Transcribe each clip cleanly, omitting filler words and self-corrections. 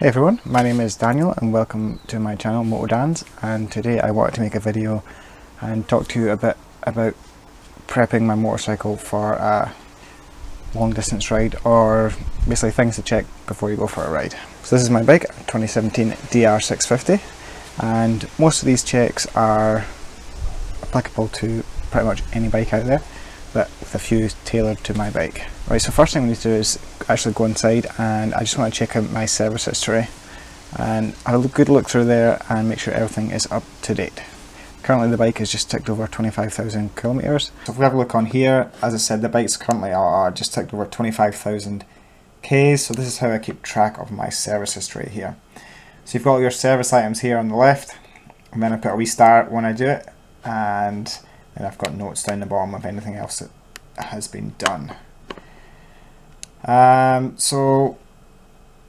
Hey everyone, my name is Daniel and welcome to my channel MotoDans, and today I wanted to make a video and talk to you a bit about prepping my motorcycle for a long distance ride, or basically things to check before you go for a ride. So this is my bike, 2017 Dr650, and most of these checks are applicable to pretty much any bike out there, but with a few tailored to my bike. Right, so first thing we need to do is actually go inside, and I just want to check out my service history and have a good look through there and make sure everything is up to date. Currently the bike has just ticked over 25,000 kilometers. So if we have a look on here, as I said, the bike's currently just ticked over 25,000 Ks, so this is how I keep track of my service history here. So you've got all your service items here on the left, and then I put a restart when I do it, and then I've got notes down the bottom of anything else that has been done. So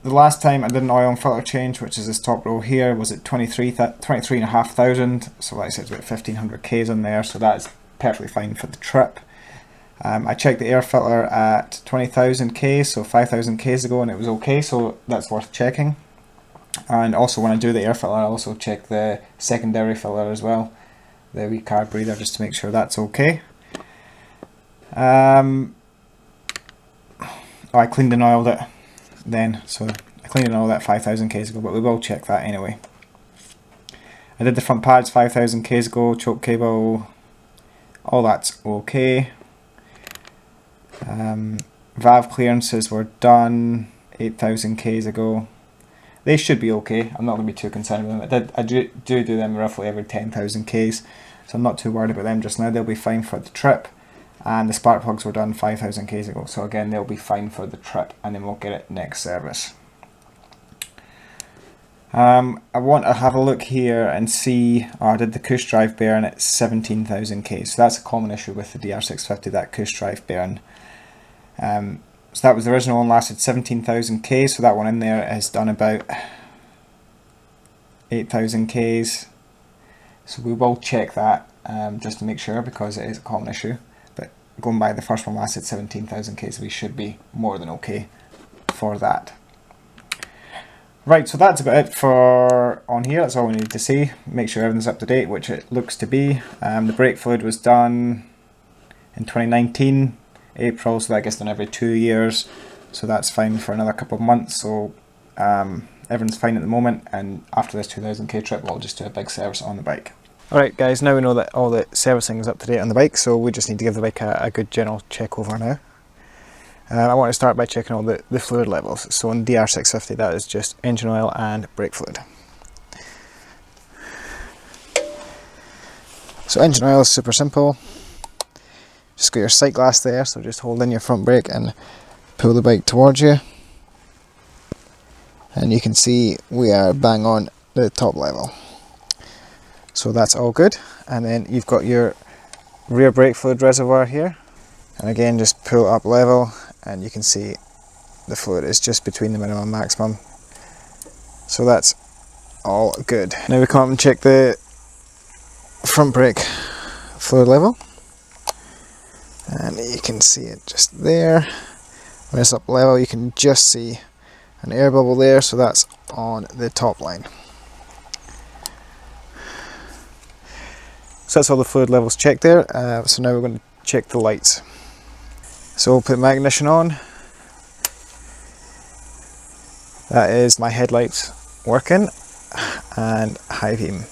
the last time I did an oil and filter change, which is this top row here, was at 23,500. So like I said, it's about 1,500 Ks on there, so that is perfectly fine for the trip. I checked the air filter at 20,000 Ks, so 5,000 Ks ago, and it was okay, so that's worth checking. And also when I do the air filter, I also check the secondary filter as well, the wee carb breather, just to make sure that's okay. I cleaned and oiled it then, so I cleaned and oiled that 5,000 Ks ago, but we will check that anyway. I did the front pads 5,000 Ks ago, choke cable, all that's okay. Valve clearances were done 8,000 Ks ago. They should be okay, I'm not going to be too concerned with them. I do them roughly every 10,000 Ks, so I'm not too worried about them just now. They'll be fine for the trip. And the spark plugs were done 5,000 Ks ago, so again they'll be fine for the trip, and then we'll get it next service. I want to have a look here and see, I did the cush drive bearing at 17,000 Ks, so that's a common issue with the Dr650, that cush drive bearing. So that was the original one, lasted 17,000 Ks, so that one in there has done about 8,000 Ks. So we will check that just to make sure, because it is a common issue. But going by, the first one lasted 17,000 Ks, we should be more than okay for that. Right, so that's about it for on here. That's all we need to see. Make sure everything's up to date, which it looks to be. The brake fluid was done in 2019 April, so that gets done every 2 years, so that's fine for another couple of months. So everything's fine at the moment, and after this 2,000 K trip we'll just do a big service on the bike. Alright guys, now we know that all the servicing is up to date on the bike, so we just need to give the bike a good general check over now. I want to start by checking all the fluid levels. So on the Dr650, that is just engine oil and brake fluid. So engine oil is super simple. Just got your sight glass there, so just hold in your front brake and pull the bike towards you. And you can see we are bang on the top level. So that's all good. And then you've got your rear brake fluid reservoir here. And again, just pull up level and you can see the fluid is just between the minimum and maximum. So that's all good. Now we come up and check the front brake fluid level. And you can see it just there. When it's up level, you can just see an air bubble there, so that's on the top line. So that's all the fluid levels checked there. So now we're going to check the lights. So we'll put my ignition on. That is my headlights working, and high beam.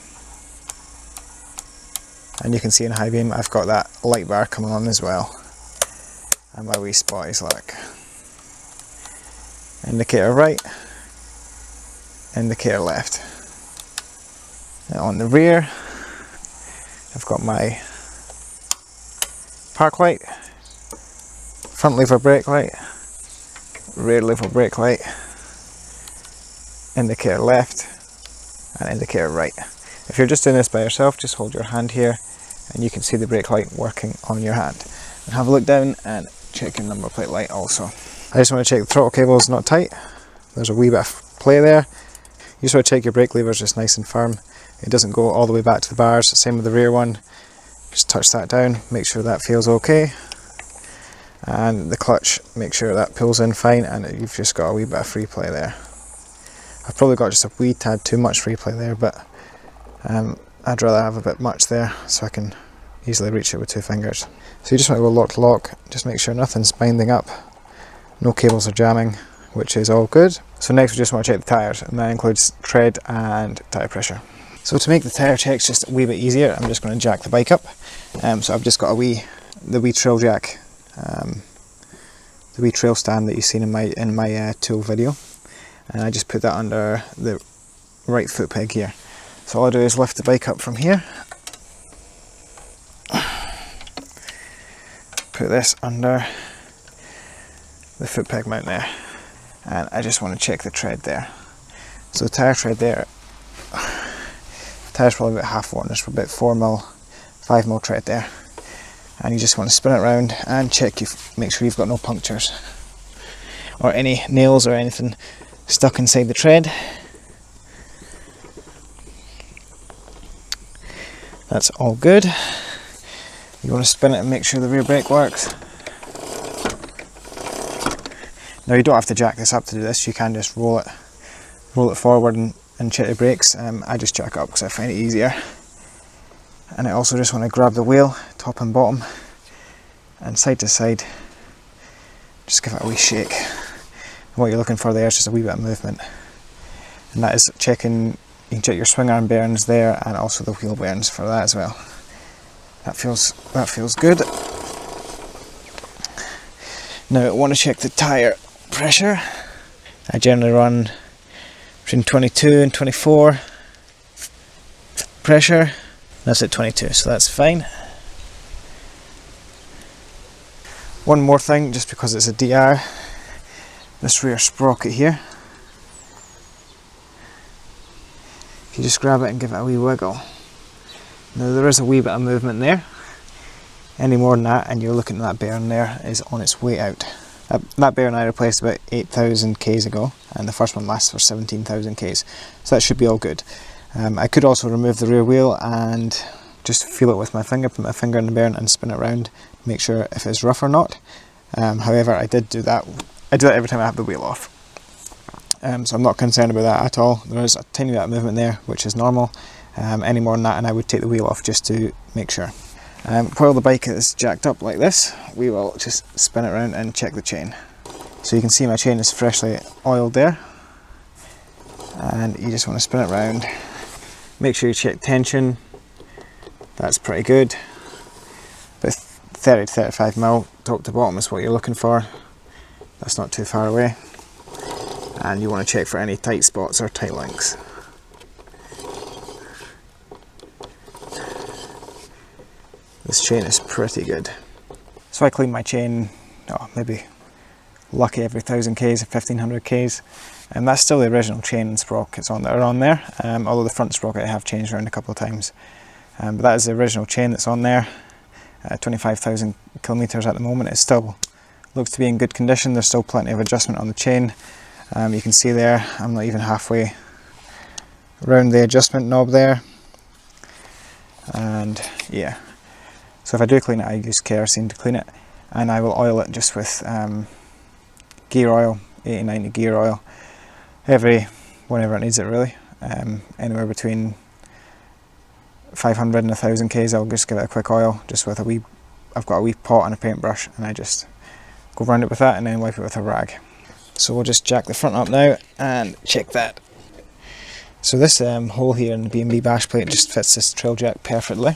And you can see in high beam I've got that light bar coming on as well. And my wee spot is like indicator right, indicator left. Now on the rear, I've got my park light, front lever brake light, rear lever brake light, indicator left, and indicator right. If you're just doing this by yourself, just hold your hand here and you can see the brake light working on your hand. And have a look down and check your number plate light also. I just want to check the throttle cable is not tight. There's a wee bit of play there. You just want to check your brake lever is just nice and firm. It doesn't go all the way back to the bars. Same with the rear one. Just touch that down, make sure that feels okay. And the clutch, make sure that pulls in fine, and you've just got a wee bit of free play there. I've probably got just a wee tad too much free play there, but I'd rather have a bit much there so I can easily reach it with 2 fingers. So you just want to go lock to lock, just make sure nothing's binding up, no cables are jamming, which is all good. So next we just want to check the tyres, and that includes tread and tyre pressure. So to make the tyre checks just a wee bit easier, I'm just going to jack the bike up. So I've just got the wee trail jack, the wee trail stand that you've seen in my tool video, and I just put that under the right foot peg here. So all I do is lift the bike up from here, put this under the foot peg mount there, and I just want to check the tread there. So the tyre tread there, the tyre's probably about half worn, there's about 5mm tread there, and you just want to spin it around and check, make sure you've got no punctures or any nails or anything stuck inside the tread. That's all good. You want to spin it and make sure the rear brake works. Now you don't have to jack this up to do this, you can just roll it forward and check the brakes. I just jack up because I find it easier. And I also just want to grab the wheel, top and bottom, and side to side, just give it a wee shake. And what you're looking for there is just a wee bit of movement. And that is checking, you can check your swing arm bearings there and also the wheel bearings for that as well. That feels good. Now I want to check the tyre pressure. I generally run between 22 and 24 pressure. That's at 22, so that's fine. One more thing, just because it's a DR, this rear sprocket here, if you just grab it and give it a wee wiggle. Now there is a wee bit of movement there. Any more than that and you're looking at that bearing there is on its way out. That bearing I replaced about 8,000 k's ago, and the first one lasts for 17,000 k's, so that should be all good. I could also remove the rear wheel and just feel it with my finger, put my finger in the bearing and spin it around, make sure if it's rough or not. However, I did do that. I do that every time I have the wheel off. So I'm not concerned about that at all. There is a tiny bit of movement there, which is normal. Any more than that and I would take the wheel off just to make sure. While the bike is jacked up like this, we will just spin it around and check the chain. So you can see my chain is freshly oiled there, and you just want to spin it around, make sure you check tension. That's pretty good, but 30 to 35mm top to bottom is what you're looking for. That's not too far away, and you want to check for any tight spots or tight links. This chain is pretty good. So I clean my chain, maybe lucky every 1,000 k's or 1,500 k's, and that's still the original chain and sprockets on there. Although the front sprocket I have changed around a couple of times, but that is the original chain that's on there. 25,000 kilometers at the moment. It still looks to be in good condition. There's still plenty of adjustment on the chain. You can see there, I'm not even halfway around the adjustment knob there, and yeah. So if I do clean it, I use kerosene to clean it, and I will oil it just with gear oil, 80-90 gear oil, whenever it needs it really. Anywhere between 500 and 1,000 k's, I'll just give it a quick oil, just with I've got a wee pot and a paintbrush, and I just go around it with that and then wipe it with a rag. So we'll just jack the front up now and check that. So this hole here in the B&B bash plate just fits this trail jack perfectly.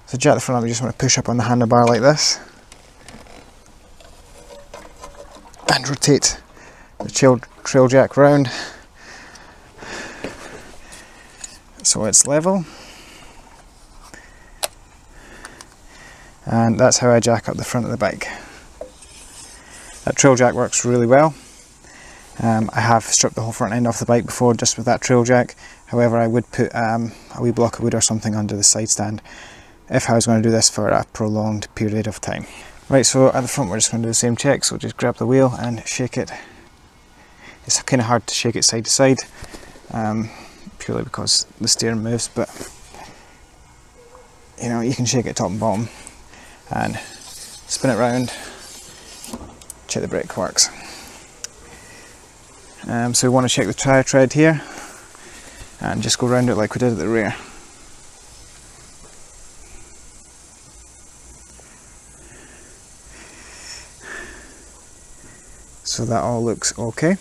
So jack the front up, you just want to push up on the handlebar like this and rotate the trail jack round so it's level, and that's how I jack up the front of the bike. That trail jack works really well. I have stripped the whole front end off the bike before just with that trail jack. However, I would put a wee block of wood or something under the side stand if I was going to do this for a prolonged period of time. Right, so at the front we're just going to do the same check, so just grab the wheel and shake it. It's kind of hard to shake it side to side, purely because the steering moves, but you know, you can shake it top and bottom and spin it round, check the brake works. So we want to check the tyre tread here. and just go around it like we did at the rear. So that all looks okay.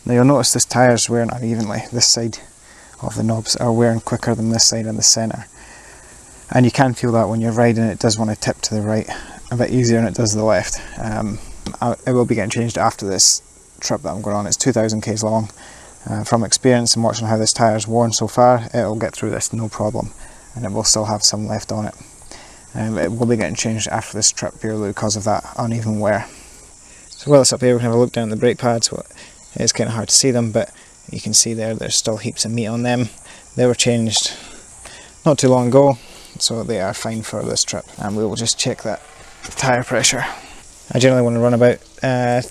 Now you'll notice this tyre's wearing unevenly. This side of the knobs are wearing quicker than this side in the centre. And you can feel that when you're riding, it does want to tip to the right a bit easier than it does the left. It will be getting changed after this trip that I'm going on. It's 2,000 k's long. From experience and watching how this tyre's worn so far, it'll get through this no problem, and it will still have some left on it. It will be getting changed after this trip purely because of that uneven wear. So while it's up here, we can have a look down at the brake pads. Well, it's kind of hard to see them, but you can see there's still heaps of meat on them. They were changed not too long ago, so they are fine for this trip. And we will just check that tyre pressure. I generally want to run about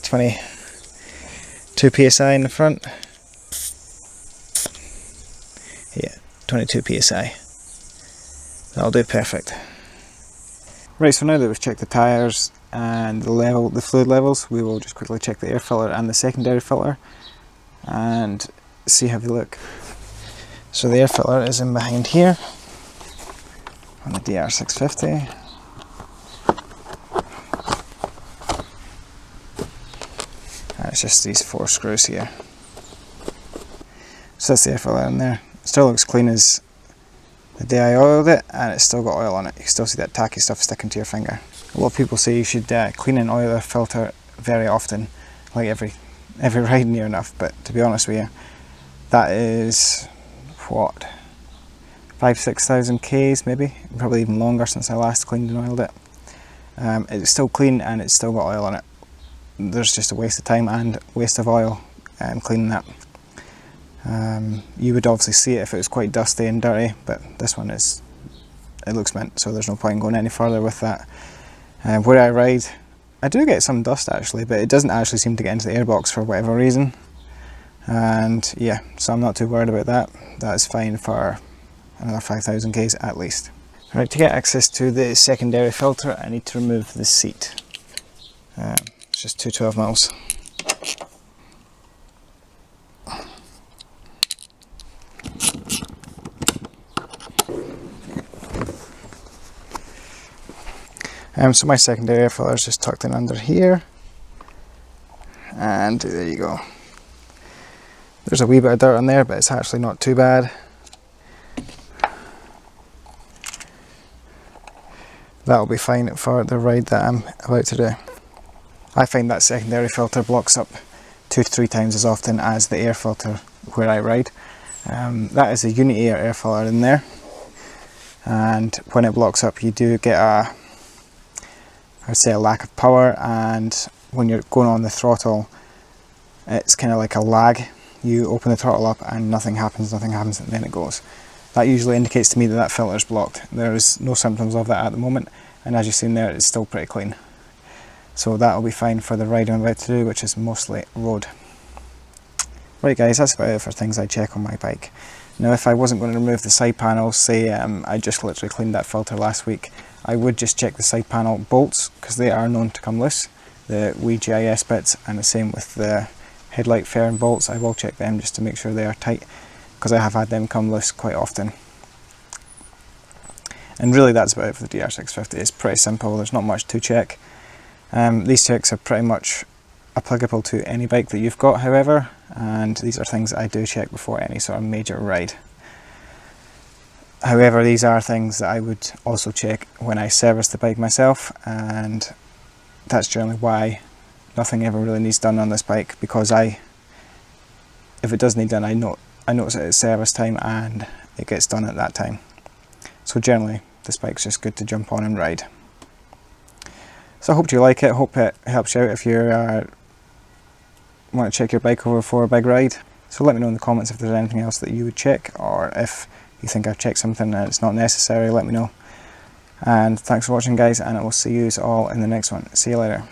22 psi in the front. Yeah, 22 psi. That'll do perfect. Right, so now that we've checked the tyres and the fluid levels, we will just quickly check the air filter and the secondary filter and see how they look. So the air filter is in behind here on the Dr650. And it's just these 4 screws here. So that's the air filter in there. It still looks clean as the day I oiled it, and it's still got oil on it. You can still see that tacky stuff sticking to your finger. A lot of people say you should clean and oil a filter very often, like every ride near enough, but to be honest with you, that is, what, 5,000–6,000 k's maybe, probably even longer since I last cleaned and oiled it. It's still clean and it's still got oil on it. There's just a waste of time and waste of oil cleaning that. You would obviously see it if it was quite dusty and dirty, but this one it looks mint, so there's no point in going any further with that. Where I ride, I do get some dust actually, but it doesn't actually seem to get into the airbox for whatever reason. And yeah, so I'm not too worried about that. That's fine for another 5,000 k's at least. Right, to get access to the secondary filter, I need to remove the seat. It's just 2 12mm. So my secondary air filter is just tucked in under here, and there you go. There's a wee bit of dirt on there, but it's actually not too bad. That'll be fine for the ride that I'm about to do. I find that secondary filter blocks up 2 to 3 times as often as the air filter where I ride. That is a Unity air filter in there, and when it blocks up you do get I'd say a lack of power, and when you're going on the throttle it's kind of like a lag. You open the throttle up and nothing happens, and then it goes. That usually indicates to me that that filter is blocked. There is no symptoms of that at the moment, and as you've seen there, it's still pretty clean. So that'll be fine for the ride I'm about to do, which is mostly road. Right guys, that's about it for things I check on my bike. Now if I wasn't going to remove the side panels, say I just literally cleaned that filter last week, I would just check the side panel bolts, because they are known to come loose, the wee GIS bits, and the same with the headlight fairing bolts. I will check them just to make sure they are tight, because I have had them come loose quite often. And really that's about it for the Dr650. It's pretty simple, there's not much to check. These checks are pretty much applicable to any bike that you've got, however, and these are things that I do check before any sort of major ride. However, these are things that I would also check when I service the bike myself, and that's generally why nothing ever really needs done on this bike, because if it does need done, I notice it at service time and it gets done at that time. So generally this bike's just good to jump on and ride. So I hope you like it, hope it helps you out if you want to check your bike over for a big ride. So let me know in the comments if there's anything else that you would check, or if you think I've checked something and it's not necessary, let me know. And thanks for watching guys, and I will see you all in the next one. See you later.